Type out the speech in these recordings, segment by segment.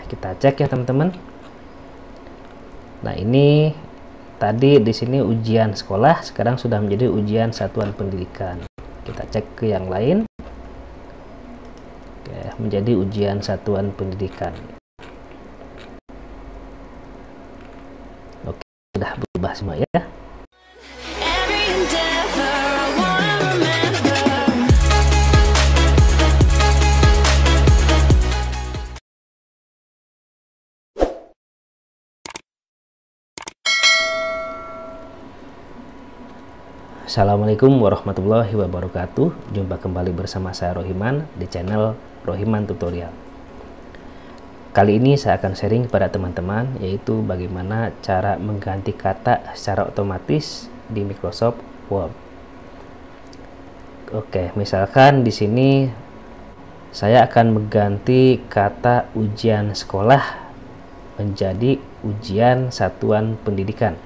kita cek ya teman-teman. Nah, ini tadi di sini ujian sekolah, sekarang sudah menjadi ujian satuan pendidikan. Kita cek ke yang lain. Oke, menjadi ujian satuan pendidikan. Oke, sudah berubah semua ya. Assalamualaikum warahmatullahi wabarakatuh. Jumpa kembali bersama saya Rohiman di channel Rohiman Tutorial. Kali ini saya akan sharing kepada teman-teman yaitu bagaimana cara mengganti kata secara otomatis di Microsoft Word. Oke, misalkan di sini saya akan mengganti kata ujian sekolah menjadi ujian satuan pendidikan.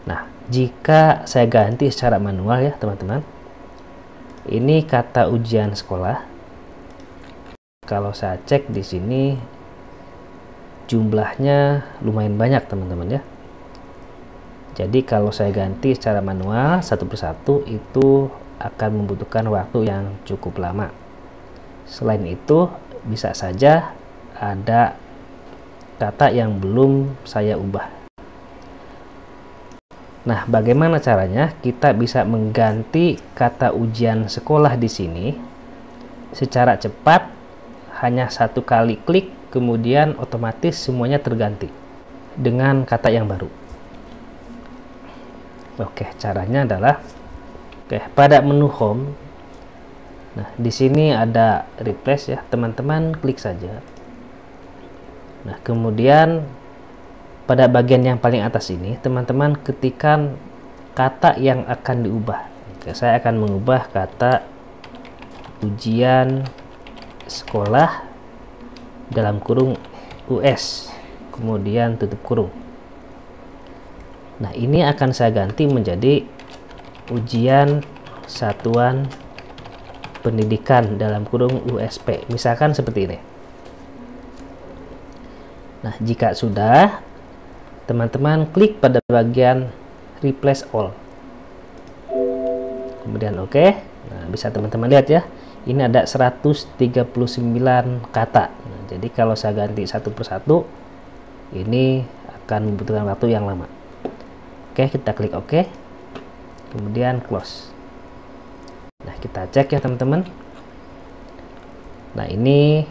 Nah, jika saya ganti secara manual ya teman-teman, ini kata ujian sekolah. Kalau saya cek di sini jumlahnya lumayan banyak teman-teman ya. Jadi kalau saya ganti secara manual satu persatu itu akan membutuhkan waktu yang cukup lama. Selain itu bisa saja ada kata yang belum saya ubah. Nah, bagaimana caranya kita bisa mengganti kata ujian sekolah di sini secara cepat, hanya satu kali klik, kemudian otomatis semuanya terganti dengan kata yang baru. Oke, caranya adalah pada menu home. Nah, di sini ada replace ya, teman-teman klik saja. Nah, kemudian pada bagian yang paling atas ini teman-teman ketikkan kata yang akan diubah. Oke, saya akan mengubah kata ujian sekolah dalam kurung US kemudian tutup kurung. Nah, ini akan saya ganti menjadi ujian satuan pendidikan dalam kurung USP, misalkan seperti ini. Nah, jika sudah, teman-teman klik pada bagian replace all, kemudian oke. Nah, bisa teman-teman lihat ya, ini ada 139 kata. Nah, jadi kalau saya ganti satu persatu ini akan membutuhkan waktu yang lama. Oke, kita klik oke, kemudian close. Nah, kita cek ya teman-teman. Nah, ini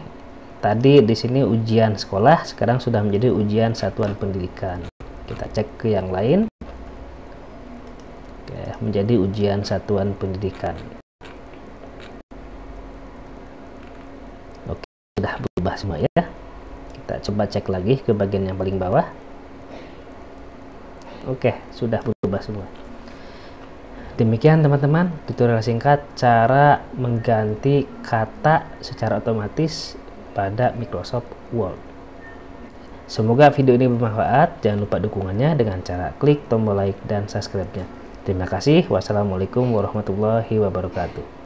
tadi di sini ujian sekolah, sekarang sudah menjadi ujian satuan pendidikan. Kita cek ke yang lain. Oke, menjadi ujian satuan pendidikan. Oke, sudah berubah semua ya. Kita coba cek lagi ke bagian yang paling bawah. Oke, sudah berubah semua. Demikian teman-teman tutorial singkat cara mengganti kata secara otomatis pada Microsoft Word. Semoga video ini bermanfaat. Jangan lupa dukungannya dengan cara klik tombol like dan subscribe-nya. Terima kasih. Wassalamualaikum warahmatullahi wabarakatuh.